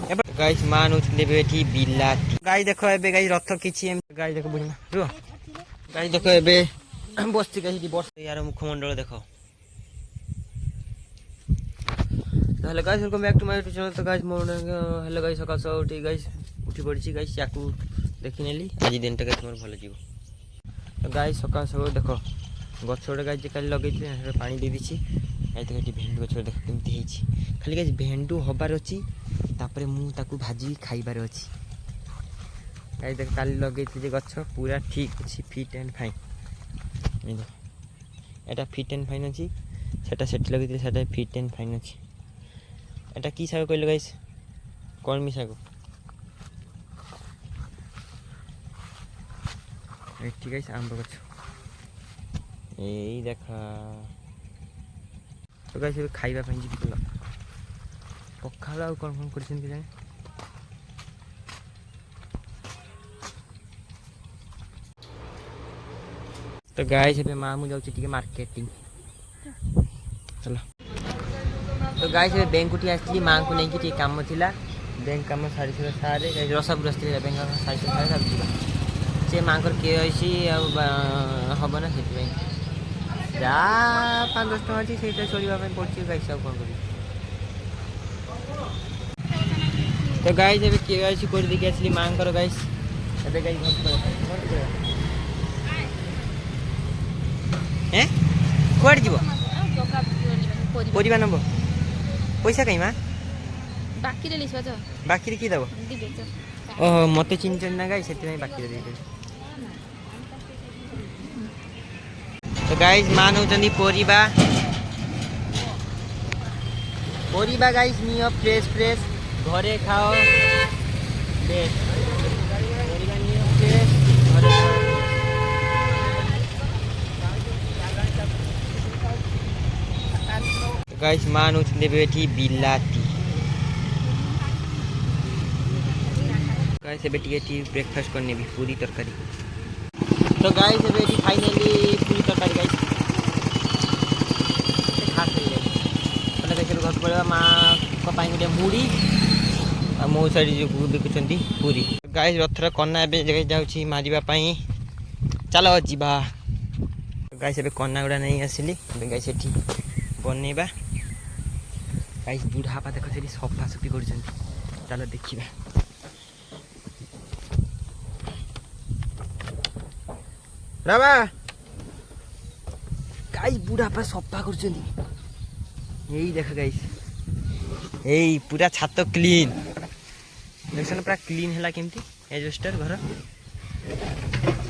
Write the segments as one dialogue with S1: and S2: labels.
S1: Guys मान उठले बेठी बिलाती गाइस देखो एबे गाइस रथ किछि गाइस देखो बुझना रुह गाइस देखो एबे बसती गाइस बस यार मुखमंडल देखो hello guys welcome back to my YouTube channel. तो गाइस मॉर्निंग हेलो गाइस सकाळ सकाळ उठी गाइस उठी पड़िछि गाइस याकू देखि नेली आज दिन टा गाइस मोर भलो जीवो। तो गाइस सकाळ सकाळ देखो गछ गोटे गाइस काली लगेइछि पानी दे दिछि गाइस देखो भेंडू गछ देखो केमती हेछि खाली गाइस भेंडू हबार अछि तापरे मु ताकू भाजी खाइबार अछि गाइस देखो काली लगेइछि जे गछ पूरा ठीक अछि fit and fine Etah fit and fine अछि सेटा सेट लगेइछि सेटा फिट एंड फाइन अछि এটা কি শাক কইলো গাইস কলমি শাক এটি গাইস আম্ব গাছ এই দেখা তো গাইস খাইবা পাই জি পলা পখালা আর কোন কোন করছেন কি জানি। তো গাইস এবে মামু যাচ্ছে টিকে মার্কেটিং চলো। तो गाइस बैंक उठी आसली माँ को लेकिन टे कम था बैंक कम सारी सारे रसापुर आसती बैंक सारी सारे से माँ के आई हम ना से जा 5-10 टका अच्छी से चलवाई पड़ी गाइस सब कौन कर। तो गाइस ए के आई सी कर देखिए आसली माँ को गाइस ए गाइस कौड़ जीव परिवा नब पैसा कहीं माँ
S2: बाकी रे लिसवा जो
S1: बाकी रे की दबो ओहो मते चिंचन ना गाइस सेति में बाकी रे दे। तो गाइस मानो चंदी परिबा परिबा गाइस नियो फ्रेश फ्रेश घरे खाओ बेस्ट परिबा नियो फ्रेश घरे खाओ। गाइस मान उठले बेठी बिलाती गाइस ए बेटी टी ब्रेकफास्ट करने भी पूरी तरकारी। तो गाइस ए बेटी फाइनली पूरी तरकारी गाइस खास हो गई मतलब गाइस घर पड़े माँ को पाई गोटे मुड़ी आ मो साइड जो बिकुचंती पूरी। गाइस रथर कन्ना ए जाउछि मारिबा पई चलो जीवा। गाइस ए कन्ना गुडा नहीं आसिली गाइस एठी बनेबा गाइस बुढ़ापा देखो से सफा सफी कर चलो देखा रामा गाइस बुढ़ापा सफा कर देख गाइस यही पूरा छात क्लीन देख पूरा क्लीन है केमती एजस्टर घर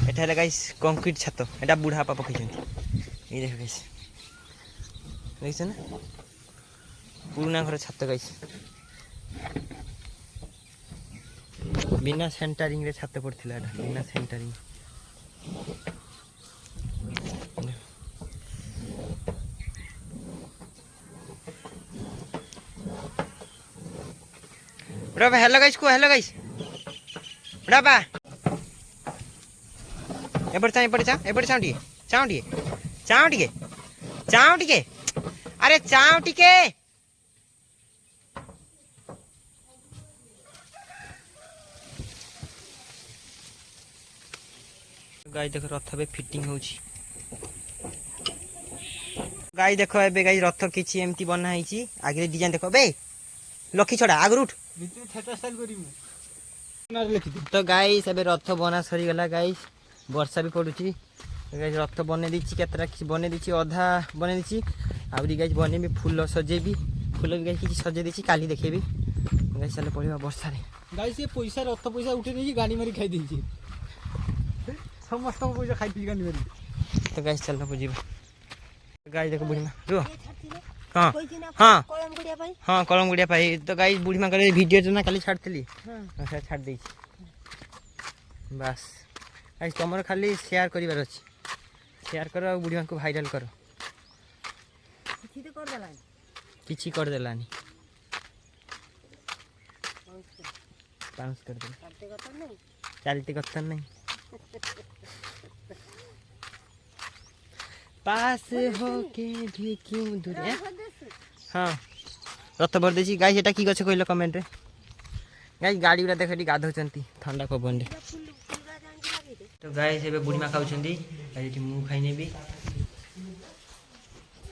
S1: एटा गाइस कंक्रीट छात एटा बुढ़ापा पकई ये देख गाइस देख ना पुराना घर छात गाइस बिना सेंटरिंग रे छात पड़थिला बिना सेंटरिंग। ब्राबा हेलो गाइस को हेलो गाइस ब्राबा एपड़ चा चाऊ टिके अरे चाऊ टिके गाई देख रथ बे फिटिंग होची गाई देखो एबे गाई रथ किछि एमती बना हैची आगे डिजाइन देखो बे लखी छड़ा आगर उठ तो गाइस एबे रथ बना सरी गला गाइस वर्षा भी पड़ुची गाइस रथ बने दीची केतरा किछि बने दीची आधा बने दीची आउरी गाइस बने भी फूल सजेबी फूल भी गाइस किछि सजे दीची काली देखेबी गाइस चले पड़िबा वर्षा रे
S3: गाइस ये पैसा रथ पैसा उठे नहीं गाड़ी मारी खाई देची समस्त पैसा खाई पी गाड़ी मारी।
S1: तो गाइस चलना बुझीबा गाइस देखो बुढ़ी मां रुह हाँ हाँ हाँ कलम गुड़िया पाई। तो गाइस बुढ़ी मां करे वीडियो तो ना खाली छाड़तली हां छाड़ देई बस गाइस तमर खाली शेयर करिवार अछि शेयर करो और बुढ़ी मां को वायरल करो किछि कर देलानी पांच कर दे चलते कतन नहीं पास हो के भी क्यों दूर है हाँ रथ भर देछि गाइस एटा की गछ कहलो कमेंट रे ଗାଇସ୍ ଗାଡ଼ି ଗୁଡ଼ା ଦେଖ ଏଠି ଗାଧଉଛନ୍ତି ଥଣ୍ଡା ପବନରେ। ତ ଗାଇସ୍ ଏବେ ବୁଢ଼ୀମା ଖାଉଛନ୍ତି, ଏଠି ମୁଁ ଖାଇନେବି।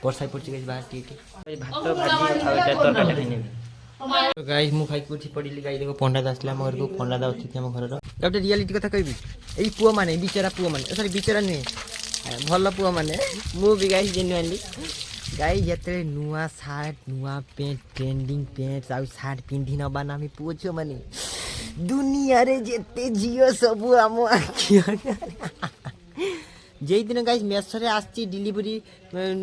S1: ବର୍ଷା ପଡ଼ୁଛି ଗାଇସ୍ ବାହାରେ ଟିକେ ଭାତ ଭାଜି ଆଉ ଏଟା ତରକାରୀଟା ଖାଇନେବି। ଗାଇସ୍ ମୁଁ ଖାଇକି ଉଠି ପଡ଼ିଲି। ଗାଈ ଦେଖ ପଣ୍ଡା ଆସିଲା ଆମ ଘରକୁ, ପଣ୍ଡା ଅତିଥି ଆମ ଘରର। ଗୋଟେ ରିଆଲିଟି କଥା କହିବି, ଏଇ ପୁଅମାନେ ବିଚରା ପୁଅମାନେ ସରି ବିଚରା ନୁହେଁ ଭଲ ପୁଅମାନେ, ମୁଁ ବି ଗାଈ ଜେନୁଆନଲି ଗାଈ ଯେତେବେଳେ ନୂଆ ସାର୍ଟ ନୂଆ ପ୍ୟାଣ୍ଟ ଟ୍ରେଣ୍ଡିଂ ପ୍ୟାଣ୍ଟ ଆଉ ସାର୍ଟ ପିନ୍ଧି ନବା ନା ଆମେ ପୁଅ ଝିଅମାନେ ଦୁନିଆରେ ଯେତେ ଝିଅ ସବୁ ଆମ ଆଖି ଆଗରେ। যেইদিন গাইস মেসরে আসছি ডেলিভারি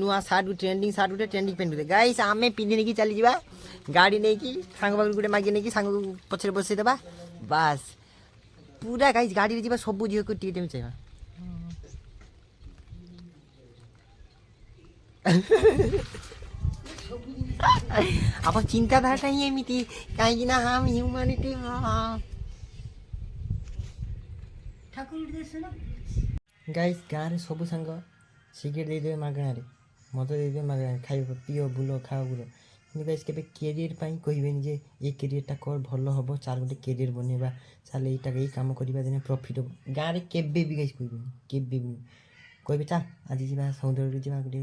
S1: নূয়া সার্ট ট্রেন্ডিং সার্ট গুটে ট্রেন্ডিং প্যান্ট গুটে গাইস আমি পিন্ধি নেকি চালি যা গাড়ি নেকি সাଙ୍ଗ ପାଖରୁ ଗୋଟେ ମାଗି ନେଇକି ସାଙ୍ଗ ପଛରେ ବସେଇ ଦେବା ବାସ୍ ପୁରା ଗାଇସ୍ ଗାଡ଼ିରେ ଯିବା ସବୁ ଝିଅକୁ ଟିକେ ଟିକେ ଚାହିଁବା। ଆପଣ ଚିନ୍ତାଧାରାଟା ହିଁ ଏମିତି କାହିଁକି ନା ହାମ୍ ହ୍ୟୁମାନିଟି ଗାଇସ୍ ଗାଁରେ ସବୁ ସାଙ୍ଗ ସିଗାରେଟ୍ ଦେଇଦେବେ ମାଗଣାରେ, ମଦ ଦେଇଦେବେ ମାଗଣାରେ, ଖାଇବ ପିଅ ବୁଲ ଖାଅ ବୁଲ, କିନ୍ତୁ ଗାଇସ୍ କେବେ କ୍ୟାରିୟର ପାଇଁ କହିବେନି ଯେ ଏଇ କ୍ୟାରିୟରଟା କର ଭଲ ହେବ, ଚାଲ ଗୋଟେ କ୍ୟାରିୟର ବନେଇବା, ଚାଲ ଏଇଟା ଏଇ କାମ କରିବା ଦିନେ ପ୍ରଫିଟ୍ ହେବ। ଗାଁରେ କେବେ ବି ଗାଇସ୍ କହିବେନି, କେବେ ବି କହିବେ ଚାଲ ଆଜି ଯିବା ସମୁଦ୍ରକୁ ଯିବା ଗୋଟେ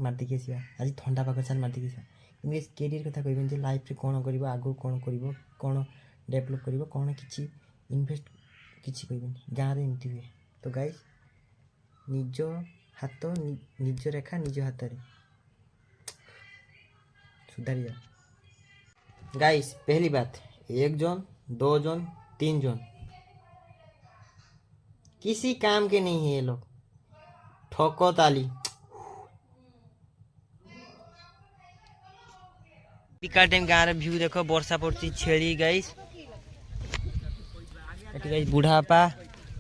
S1: ମାରିଦେଇକି ଆସିବା, ଆଜି ଥଣ୍ଡା ପାଗ ଚାଲ ମାରିଦେଇକି ଆସିବା, କିନ୍ତୁ ଗାଇସ୍ କ୍ୟାରିୟର କଥା କହିବେନି ଯେ ଲାଇଫ୍ରେ କ'ଣ କରିବ, ଆଗକୁ କ'ଣ କରିବ, କ'ଣ ଡେଭଲପ୍ କରିବ, କ'ଣ କିଛି ଇନଭେଷ୍ଟ କିଛି କହିବେନି। ଗାଁରେ ଏମିତି ହୁଏ। ତ ଗାଇସ୍ ନିଜ ହାତ ନିଜ ରେଖା ନିଜ ହାତରେ सुधर जाओ गाइस। पहली बात 1 जन 2 जन 3 जन किसी काम के नहीं है ये लोग, ठोको ताली। पिका टाइम गाँव व्यू देखो वर्षा पड़ती छेली गाइस एटी गाइस बुढ़ापा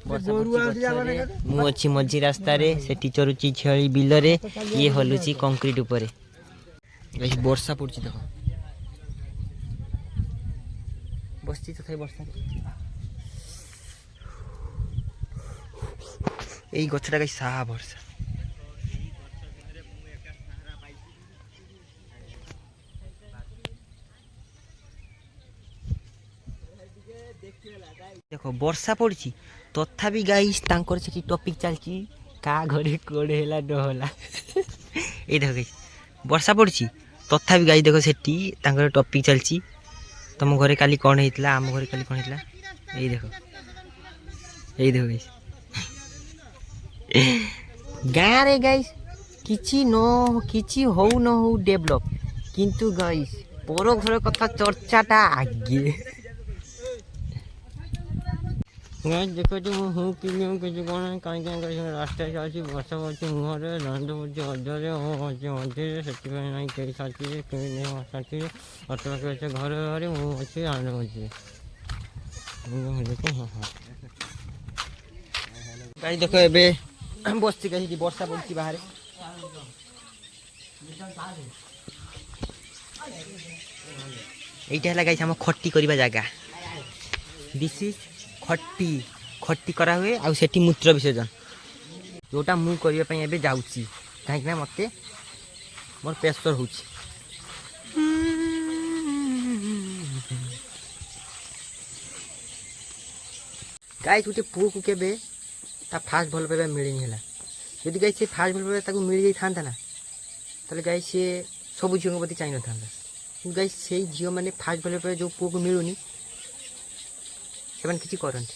S1: मु अच्छी मझी रास्ता रे से चरुची छेली बिल रे ये हलुची कंक्रीट ऊपर वर्षा पड़ुची देख बसची तथा वर्षा यही गछटा गाइस साहा वर्षा देखो वर्षा पड़ी तथापि गाइस तांकर से टॉपिक चलची का घरे कोड़े हैला डहला ए देखो गाइस वर्षा पड़ी तथापि गाइस देखो सेठी तांकर टॉपिक चलची तुम घरे काली कौन होइतला आम घरे काली कौन होइतला ए देखो गाइस गाँ रे गाइस किछि हो न हो डेवलप किंतु गाइस पर घर कथा चर्चाटा आगे गाइस देखो जो हूँ कि कौन कहीं रास्ता चलती वर्षा पड़ती मुहर रंध पड़ती अजरे अजरे से नहीं कई साथी कहीं नहीं साथी अटो अच्छे घर घरे मुझे अच्छे आने अच्छे गाइस देखो एबे बसती कहीं वर्षा पड़ती बाहर এইটা ହେଲା ଗାଇସ୍ ଆମ ଖଟି କରିବା ଜାଗା ଦିସ୍ ଇଜ୍ ଖଟି ଖଟି କରା ହୁଏ ଆଉ ସେଠି ମୂତ୍ର ବିସର୍ଜନ ଯୋଉଟା ମୁଁ କରିବା ପାଇଁ ଏବେ ଯାଉଛି କାହିଁକି ନା ମୋତେ ମୋର ପ୍ରେସର ହେଉଛି ଗାଇସ୍ ଗୋଟେ ପୁଅକୁ କେବେ ତା ଫାଷ୍ଟ ଭଲ ପାଇବା ମିଳିନି ହେଲା ଯଦି ଗାଇସ୍ ସେ ଫାଷ୍ଟ ଭଲ ପାଇବା ତାକୁ ମିଳିଯାଇଥାନ୍ତା ନା ତାହେଲେ ଗାଇସ୍ ସିଏ ସବୁ ଝିଅଙ୍କ ପ୍ରତି ଚାହିଁନଥାନ୍ତା କିନ୍ତୁ ଗାଇସ୍ ସେଇ ଝିଅମାନେ ଫାଷ୍ଟ ଭଲ ପାଇବା ଯେଉଁ ପୁଅକୁ ମିଳୁନି ସେମାନେ କିଛି କରନ୍ତି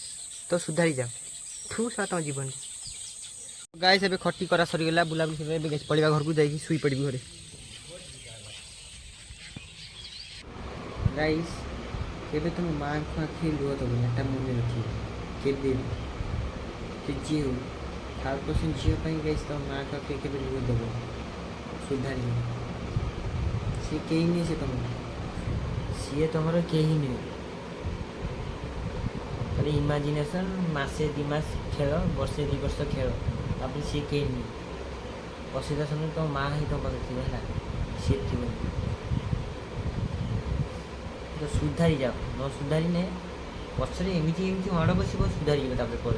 S1: ତ ସୁଧାରି ଯାଅ ଠୁ ସା ତମ ଜୀବନ ଗାଇସ୍ ଏବେ ଖଟି କରା ସରିଗଲା ବୁଲାବୁଲି ସରିଗଲା ଏବେ ଗାଇସ୍ ପଳିବା ଘରକୁ ଯାଇକି ଶୋଇ ପଡ଼ିବି ଘରେ ଗାଇସ୍ କେବେ ତୁମ ମାଆଙ୍କ ଆଖିରେ ଲୁହ ଦେବନି ଏଟା ମନେ ରଖିବ କେବେ ସେ ଝିଅ ହଉ 5% ଝିଅ ପାଇଁ ଗାଇସ୍ ତମ ମାଆଙ୍କ ଆଖିରେ କେବେ ଲୁହ ଦେବ ସୁଧାରି ଯାଅ ସେ କେହି ନୁହେଁ ସିଏ ତମର କେହି ନୁହେଁ खाली इमाजिनेशन मासे 2 मास खेल वर्षे 2 वर्ष खेल तापर सी कहीं नहीं पसीदा समय तो माँ ही तुम पाखे थी है सी थी तो सुधारी जाओ न सुधारी ने पछरे एमती एमती माड़ बस सुधारी जाए तापर पर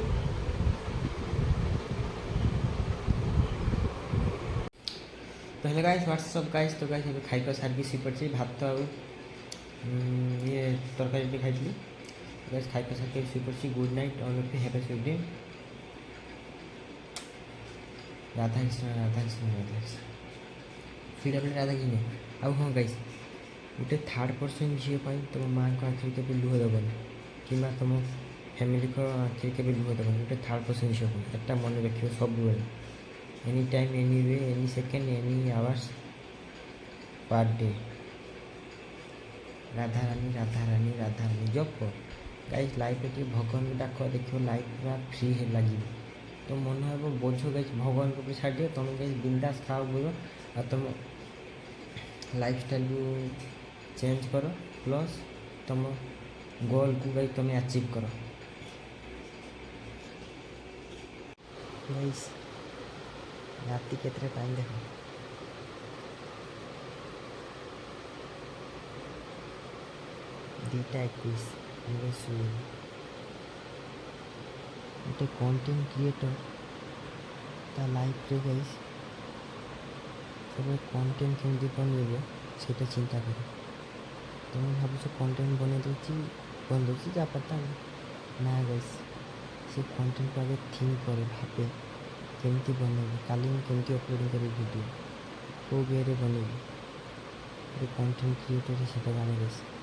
S1: पहले गाइस व्हाट्सअप गाइस तो गाइस खाଇବା सर्विस पड़ी भात ये तरकारी खाई গাইস খাইতে সাথে শুয়ে পড়ছি। Good night all of you, have a sweet dream. Radha Krishna Radha Krishna Radha Krishna ଫିଡ଼ା ଫିଡ଼ା ରାଧା କୃଷ୍ଣ। ଆଉ ହଁ ଗାଇସ୍, ଗୋଟେ ଥାର୍ଡ଼ ପର୍ସନ୍ ଝିଅ ପାଇଁ ତୁମ ମାଆଙ୍କ ଆଖିରେ କେବେ ଲୁହ ଦେବନି, କିମ୍ବା ତୁମ ଫ୍ୟାମିଲିଙ୍କ ଆଖିରେ କେବେ ଲୁହ ଦେବନି। ଗୋଟେ ଥାର୍ଡ଼ ପର୍ସନ୍ ଝିଅ ପାଇଁ ଏଟା ମନେ ରଖିବ ସବୁବେଳେ। Any time, any we, any second, any hours ପାର୍ ଡେ। ରାଧାରାନୀ ରାଧାରାନୀ ରାଧାରାନୀ ଜପ। ଗାଇସ୍ ଲାଇଫ୍ରେ ଟିକେ ଭଗବାନଙ୍କୁ ଡାକ, ଦେଖିବ ଲାଇଫ୍ ପୁରା ଫ୍ରି ଲାଗିବ। ତ ମନେ ହେବ ବୋଝ ଗାଇସ୍ ଭଗବାନଙ୍କ ଉପରେ ଛାଡ଼ିଦିଅ, ତୁମେ ଗାଇସ୍ ବିନ୍ଦାସ୍ ଖାଅ ପିଇବ, ଆଉ ତୁମ ଲାଇଫଷ୍ଟାଇଲକୁ ଚେଞ୍ଜ କର, ପ୍ଲସ୍ ତୁମ ଗୋଲ୍କୁ ଗାଇସ୍ ତୁମେ ଆଚିଭ୍ କର। ଗାଇସ୍ ରାତି କେତେଟା ଟାଇମ୍ ଦେଖ, 2:21। ଆମେ ଶୋଇବୁ। ଗୋଟେ କଣ୍ଟେଣ୍ଟ କ୍ରିଏଟର୍ ତା ଲାଇଫ୍ରେ ଗାଇସ୍ ସବୁବେଳେ କଣ୍ଟେଣ୍ଟ କେମିତି ବନେଇବ ସେଇଟା ଚିନ୍ତା କର। ତୁମେ ଭାବୁଛ କଣ୍ଟେଣ୍ଟ ବନେଇ ଦେଉଛି ଯା ପାତା ନା ଗାଇସ୍, ସେ କଣ୍ଟେଣ୍ଟକୁ ଆଗେ ଥିଙ୍କ କରେ, ଭାବେ କେମିତି ବନେଇବି, କାଲି ମୁଁ କେମିତି ଅପଲୋଡ଼ିଂ କରିବି ଭିଡ଼ିଓ, କେଉଁ ୱେରେ ବନେଇବି। ଗୋଟେ କଣ୍ଟେଣ୍ଟ କ୍ରିଏଟର୍ ସେଟା ଜାଣେ ଗାଇସ୍।